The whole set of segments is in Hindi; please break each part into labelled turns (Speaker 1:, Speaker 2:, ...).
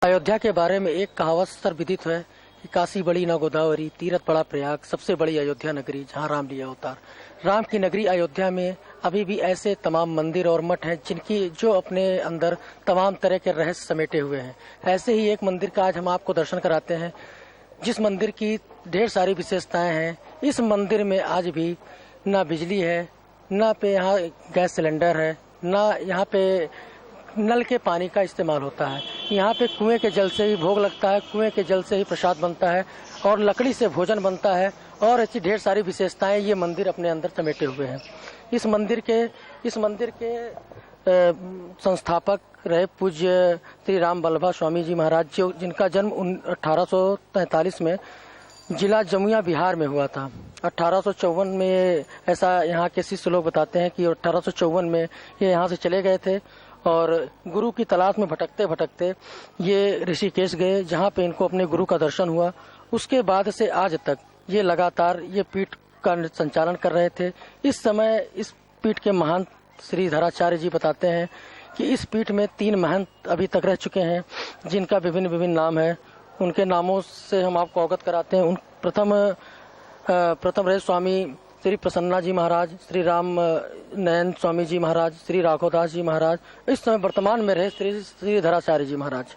Speaker 1: अयोध्या के बारे में एक कहावत सर्वविदित है कि काशी बड़ी न गोदावरी, तीरथ बड़ा प्रयाग, सबसे बड़ी अयोध्या नगरी जहां राम लिया अवतार। राम की नगरी अयोध्या में अभी भी ऐसे तमाम मंदिर और मठ हैं जिनकी जो अपने अंदर तमाम तरह के रहस्य समेटे हुए हैं। ऐसे ही एक मंदिर का आज हम आपको दर्शन कराते हैं, जिस मंदिर की ढेर सारी विशेषताएं हैं। इस मंदिर में आज भी ना बिजली है, ना पे यहाँ गैस सिलेंडर है, ना यहाँ पे नल के पानी का इस्तेमाल होता है। यहाँ पे कुएं के जल से ही भोग लगता है, कुएं के जल से ही प्रसाद बनता है और लकड़ी से भोजन बनता है और ऐसी ढेर सारी विशेषताएं ये मंदिर अपने अंदर समेटे हुए हैं। इस मंदिर के संस्थापक रहे पूज्य श्री राम बल्लभ स्वामी जी महाराज, जिनका जन्म 1843 में जिला जमुई बिहार में हुआ था। 1854 में ऐसा यहाँ के शिष्य लोग बताते हैं कि 1854 में ये यहाँ से चले गए थे और गुरु की तलाश में भटकते भटकते ये ऋषिकेश गए, जहाँ पे इनको अपने गुरु का दर्शन हुआ। उसके बाद से आज तक ये लगातार ये पीठ का संचालन कर रहे थे। इस समय इस पीठ के महंत श्री धराचार्य जी बताते हैं कि इस पीठ में 3 महंत अभी तक रह चुके हैं, जिनका विभिन्न नाम है। उनके नामों से हम आपको अवगत कराते हैं। उन प्रथम रहे स्वामी श्री प्रसन्ना जी महाराज, श्री राम नयन स्वामी जी महाराज, श्री राघवदास जी महाराज। इस समय वर्तमान में रहे श्री धराचार्य जी महाराज।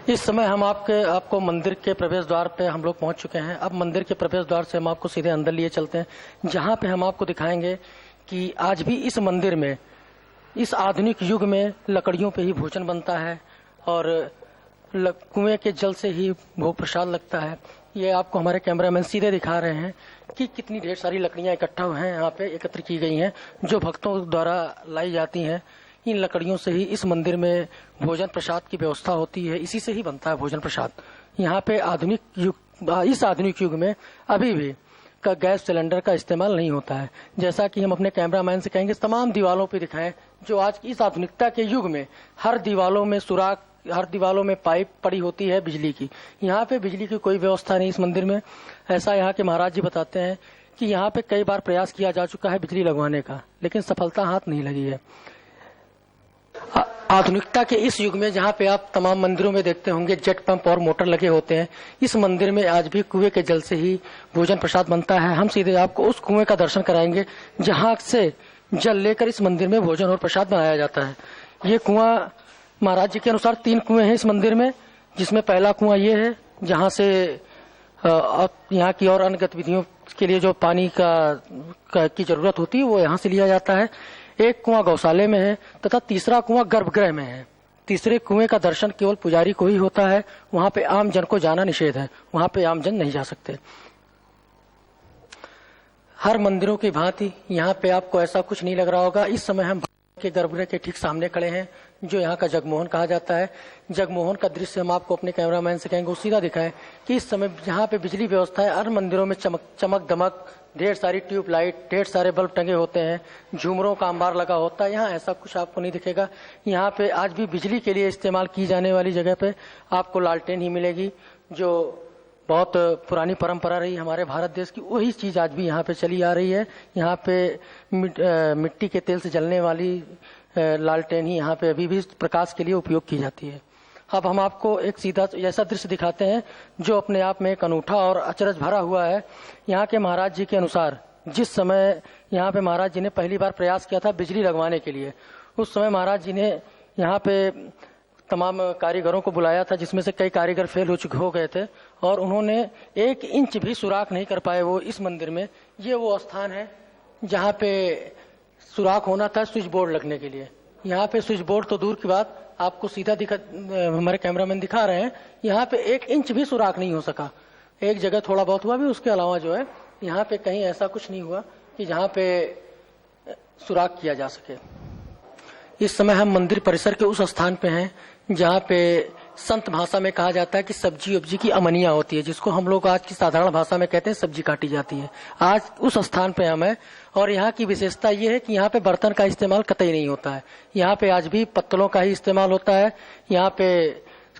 Speaker 1: इस समय हम आपको मंदिर के प्रवेश द्वार पे हम लोग पहुंच चुके हैं। अब मंदिर के प्रवेश द्वार से हम आपको सीधे अंदर लिए चलते हैं, जहां पे हम आपको दिखाएंगे कि आज भी इस मंदिर में इस आधुनिक युग में लकड़ियों पे ही भोजन बनता है और कुएं के जल से ही भोग प्रसाद लगता है। ये आपको हमारे कैमरामैन सीधे दिखा रहे हैं कि कितनी ढेर सारी लकड़ियां इकट्ठा हैं, यहाँ पे एकत्र की गई हैं, जो भक्तों द्वारा लाई जाती हैं। इन लकड़ियों से ही इस मंदिर में भोजन प्रसाद की व्यवस्था होती है, इसी से ही बनता है भोजन प्रसाद। यहाँ पे इस आधुनिक युग में अभी भी का गैस सिलेंडर का इस्तेमाल नहीं होता है। जैसा कि हम अपने कैमरामैन से कहेंगे तमाम दीवारों पे दिखाएं, जो आज की इस आधुनिकता के युग में हर दीवारों में सुराख, हर दीवारों में पाइप पड़ी होती है बिजली की। यहाँ पे बिजली की कोई व्यवस्था नहीं इस मंदिर में। ऐसा यहाँ के महाराज जी बताते हैं कि यहाँ पे कई बार प्रयास किया जा चुका है बिजली लगवाने का, लेकिन सफलता हाथ नहीं लगी है। आधुनिकता के इस युग में जहाँ पे आप तमाम मंदिरों में देखते होंगे जेट पंप और मोटर लगे होते हैं, इस मंदिर में आज भी कुएं के जल से ही भोजन प्रसाद बनता है। हम सीधे आपको उस कुएं का दर्शन कराएंगे जहाँ से जल लेकर इस मंदिर में भोजन और प्रसाद बनाया जाता है। ये कुआं महाराज जी के अनुसार 3 कुएं हैं इस मंदिर में, जिसमें पहला कुआं ये है जहाँ से यहाँ की और अन्य गतिविधियों के लिए जो पानी की जरूरत होती है वो यहाँ से लिया जाता है। एक कुआं गौशाले में है तथा तीसरा कुआं गर्भगृह में है। तीसरे कुएं का दर्शन केवल पुजारी को ही होता है, वहाँ पे आम जन को जाना निषेध है, वहाँ पे आम जन नहीं जा सकते। हर मंदिरों की भांति यहाँ पे आपको ऐसा कुछ नहीं लग रहा होगा। इस समय हम के गर्भगृह के ठीक सामने खड़े हैं, जो यहाँ का जगमोहन कहा जाता है। जगमोहन का दृश्य हम आपको अपने कैमरामैन से कहेंगे वो सीधा दिखाएं कि इस समय जहाँ पे बिजली व्यवस्था है, हर मंदिरों में चमक दमक, ढेर सारी ट्यूबलाइट, ढेर सारे बल्ब टंगे होते हैं, झूमरों का अंबार लगा होता है। यहाँ ऐसा कुछ आपको नहीं दिखेगा। यहाँ पे आज भी बिजली के लिए इस्तेमाल की जाने वाली जगह पे आपको लालटेन ही मिलेगी, जो बहुत पुरानी परंपरा रही हमारे भारत देश की। वही चीज आज भी यहाँ पे चली आ रही है। यहाँ पे मिट्टी के तेल से जलने वाली लालटेन ही यहाँ पे अभी भी प्रकाश के लिए उपयोग की जाती है। अब हम आपको एक सीधा ऐसा दृश्य दिखाते हैं जो अपने आप में एक अनूठा और अचरज भरा हुआ है। यहाँ के महाराज जी के अनुसार जिस समय यहाँ पे महाराज जी ने पहली बार प्रयास किया था बिजली लगवाने के लिए, उस समय महाराज जी ने यहाँ पे तमाम कारीगरों को बुलाया था, जिसमें से कई कारीगर फेल हो गए थे और उन्होंने 1 इंच भी सुराख नहीं कर पाए वो इस मंदिर में। ये वो स्थान है जहाँ पे सुराख होना था स्विच बोर्ड लगने के लिए। यहाँ पे स्विच बोर्ड तो दूर की बात, आपको सीधा हमारे कैमरामैन दिखा रहे हैं, यहाँ पे 1 इंच भी सुराख नहीं हो सका। एक जगह थोड़ा बहुत हुआ भी, उसके अलावा जो है यहाँ पे कहीं ऐसा कुछ नहीं हुआ कि जहाँ पे सुराख किया जा सके। इस समय हम मंदिर परिसर के उस स्थान पे हैं जहाँ पे संत भाषा में कहा जाता है कि सब्जी उब्जी की अमनिया होती है, जिसको हम लोग आज की साधारण भाषा में कहते हैं सब्जी काटी जाती है। आज उस स्थान पे हम हैं और यहाँ की विशेषता ये है कि यहाँ पे बर्तन का इस्तेमाल कतई नहीं होता है। यहाँ पे आज भी पत्तलों का ही इस्तेमाल होता है। यहाँ पे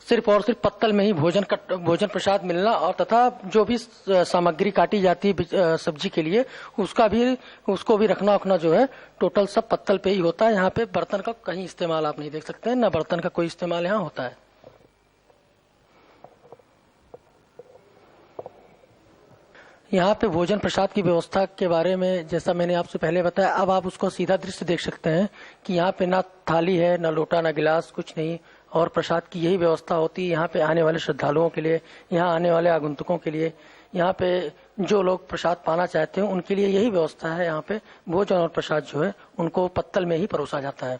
Speaker 1: सिर्फ और सिर्फ पत्तल में ही भोजन प्रसाद मिलना और तथा जो भी सामग्री काटी जाती है सब्जी के लिए उसको भी रखना जो है टोटल सब पत्तल पे ही होता है। यहाँ पे बर्तन का कहीं इस्तेमाल आप नहीं देख सकते हैं, न बर्तन का कोई इस्तेमाल यहाँ होता है। यहाँ पे भोजन प्रसाद की व्यवस्था के बारे में जैसा मैंने आपसे पहले बताया, अब आप उसको सीधा दृश्य देख सकते हैं कि यहाँ पे ना थाली है, ना लोटा, ना गिलास, कुछ नहीं, और प्रसाद की यही व्यवस्था होती है यहाँ पे आने वाले श्रद्धालुओं के लिए, यहाँ आने वाले आगंतुकों के लिए। यहाँ पे जो लोग प्रसाद पाना चाहते हैं उनके लिए यही व्यवस्था है। यहाँ पे भोजन और प्रसाद जो है उनको पत्तल में ही परोसा जाता है।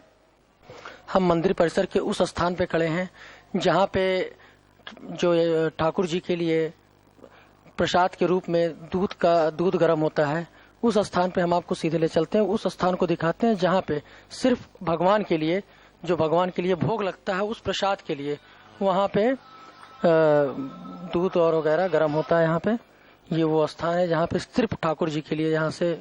Speaker 1: हम मंदिर परिसर के उस स्थान पे खड़े हैं जहाँ पे जो ठाकुर जी के लिए प्रसाद के रूप में दूध गर्म होता है, उस स्थान पे हम आपको सीधे ले चलते हैं। उस स्थान को दिखाते हैं जहाँ पे सिर्फ भगवान के लिए, जो भगवान के लिए भोग लगता है उस प्रसाद के लिए, वहाँ पे दूध और वगैरह गर्म होता है। यहाँ पे ये वो स्थान है जहाँ पे सिर्फ ठाकुर जी के लिए यहाँ से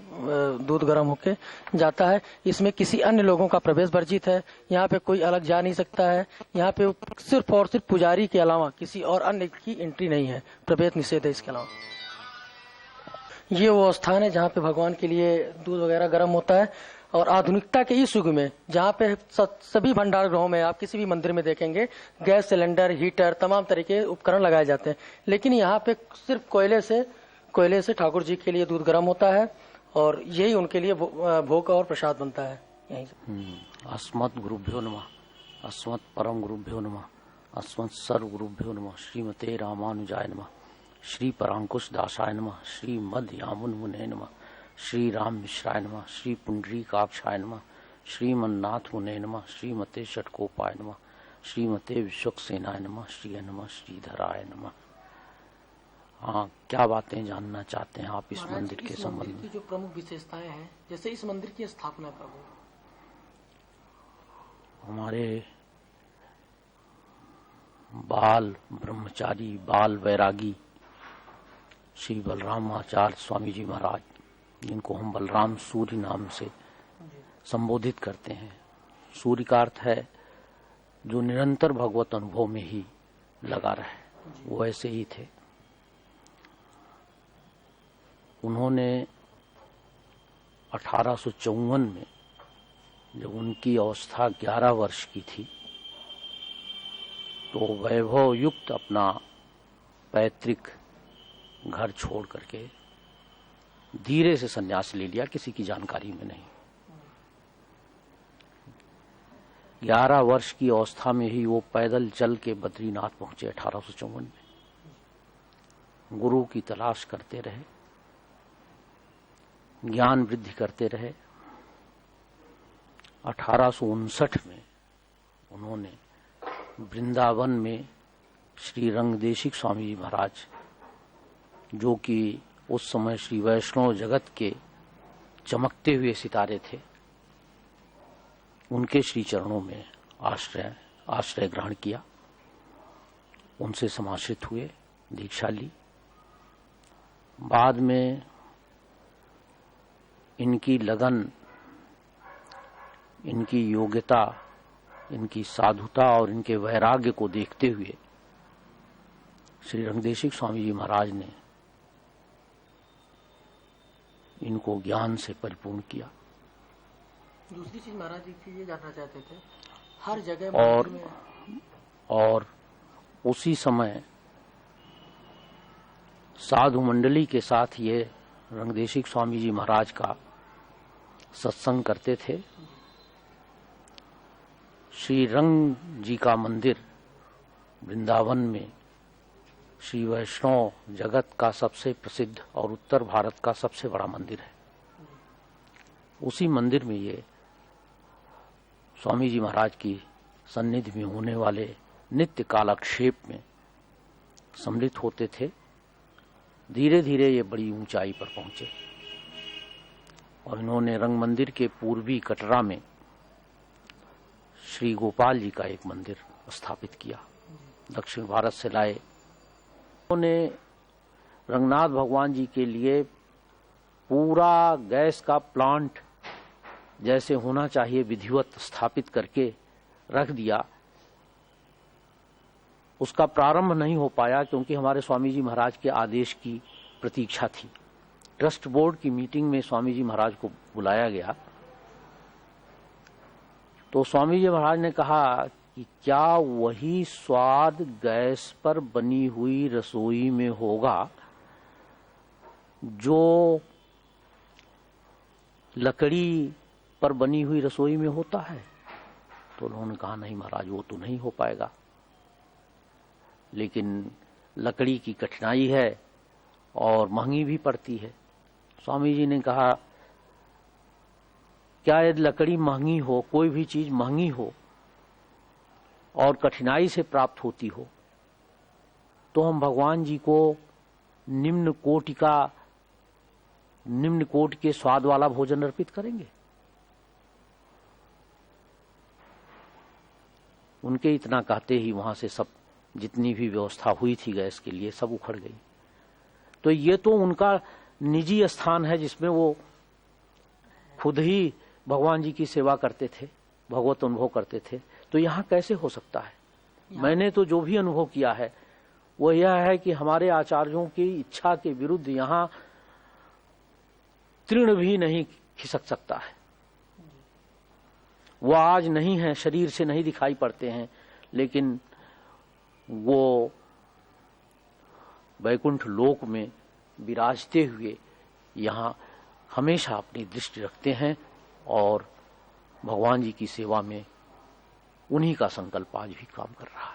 Speaker 1: दूध गर्म होके जाता है। इसमें किसी अन्य लोगों का प्रवेश वर्जित है। यहाँ पे कोई अलग जा नहीं सकता है। यहाँ पे सिर्फ और सिर्फ पुजारी के अलावा किसी और अन्य की एंट्री नहीं है, प्रवेश निषेध है इसके अलावा। ये वो स्थान है जहाँ पे भगवान के लिए दूध वगैरह गर्म होता है। और आधुनिकता के इस युग में जहाँ पे सभी भंडार गृहों में आप किसी भी मंदिर में देखेंगे गैस सिलेंडर, हीटर, तमाम तरह के उपकरण लगाए जाते हैं, लेकिन यहाँ पे सिर्फ कोयले से ठाकुर जी के लिए दूध गर्म होता है और यही उनके लिए भोग और प्रसाद बनता है। यही
Speaker 2: अस्मत् गुरुभ्यो नमः, अस्मत् परम गुरुभ्यो नमः, अस्मत् सर्व गुरुभ्यो नमः, श्रीमते रामानुजाय नमः, श्री परांकुश दासाय नमः, श्री मद यामुन मुने नमः, श्री राम मिश्राय नमः, श्री पुंडरीकाक्षाय नमः, श्रीमन्नाथ मुने नमः, श्रीमते षटकोपाय नमः, श्रीमते विश्वक्सेनाय नमः, श्री नमः श्रीधराय नमः। हाँ, क्या बातें जानना चाहते हैं आप इस मंदिर के संबंध में?
Speaker 1: जो प्रमुख विशेषताएं हैं, जैसे इस मंदिर की स्थापना कब हुई?
Speaker 2: हमारे बाल ब्रह्मचारी, बाल वैरागी श्री बलराम आचार्य स्वामी जी महाराज, जिनको हम बलराम सूर्य नाम से संबोधित करते हैं। सूर्य का अर्थ है जो निरंतर भगवत अनुभव में ही लगा रहे, वो ऐसे ही थे। उन्होंने 1854 में, जब उनकी अवस्था 11 वर्ष की थी, तो वैभव युक्त अपना पैतृक घर छोड़ करके धीरे से सन्यास ले लिया, किसी की जानकारी में नहीं। 11 वर्ष की अवस्था में ही वो पैदल चल के बद्रीनाथ पहुंचे 1854 में। गुरु की तलाश करते रहे, ज्ञान वृद्धि करते रहे। 1859 में उन्होंने वृंदावन में श्री रंगदेशिक स्वामी जी महाराज, जो कि उस समय श्री वैष्णव जगत के चमकते हुए सितारे थे, उनके श्री चरणों में आश्रय ग्रहण किया, उनसे समाश्रित हुए, दीक्षा ली। बाद में इनकी लगन, इनकी योग्यता, इनकी साधुता और इनके वैराग्य को देखते हुए श्री रंगदेशिक स्वामी जी महाराज ने इनको ज्ञान से परिपूर्ण किया।
Speaker 1: दूसरी चीज महाराज जी ये जानना चाहते थे, हर जगह
Speaker 2: और उसी समय साधु मंडली के साथ ये रंगदेशिक स्वामी जी महाराज का सत्संग करते थे। श्री रंग जी का मंदिर वृंदावन में श्री वैष्णव जगत का सबसे प्रसिद्ध और उत्तर भारत का सबसे बड़ा मंदिर है। उसी मंदिर में ये स्वामी जी महाराज की सन्निधि में होने वाले नित्य कालक्षेप में सम्मिलित होते थे। धीरे धीरे ये बड़ी ऊंचाई पर पहुंचे और इन्होंने रंग मंदिर के पूर्वी कटरा में श्री गोपाल जी का एक मंदिर स्थापित किया, दक्षिण भारत से लाए। उन्होंने रंगनाथ भगवान जी के लिए पूरा गैस का प्लांट जैसे होना चाहिए विधिवत स्थापित करके रख दिया। उसका प्रारंभ नहीं हो पाया क्योंकि हमारे स्वामी जी महाराज के आदेश की प्रतीक्षा थी। ट्रस्ट बोर्ड की मीटिंग में स्वामी जी महाराज को बुलाया गया तो स्वामी जी महाराज ने कहा कि क्या वही स्वाद गैस पर बनी हुई रसोई में होगा जो लकड़ी पर बनी हुई रसोई में होता है? तो उन्होंने कहा नहीं महाराज, वो तो नहीं हो पाएगा, लेकिन लकड़ी की कठिनाई है और महंगी भी पड़ती है। स्वामी जी ने कहा क्या यदि लकड़ी महंगी हो, कोई भी चीज महंगी हो और कठिनाई से प्राप्त होती हो, तो हम भगवान जी को निम्न कोटि के स्वाद वाला भोजन अर्पित करेंगे? उनके इतना कहते ही वहां से सब जितनी भी व्यवस्था हुई थी गैस के लिए सब उखड़ गई। तो ये तो उनका निजी स्थान है जिसमें वो खुद ही भगवान जी की सेवा करते थे, भगवत अनुभव करते थे। तो यहाँ कैसे हो सकता है? मैंने तो जो भी अनुभव किया है वो यह है कि हमारे आचार्यों की इच्छा के विरुद्ध यहाँ तृण भी नहीं खिसक सकता है। वो आज नहीं है, शरीर से नहीं दिखाई पड़ते हैं, लेकिन वो वैकुंठ लोक में विराजते हुए यहाँ हमेशा अपनी दृष्टि रखते हैं और भगवान जी की सेवा में उन्हीं का संकल्प आज भी काम कर रहा है।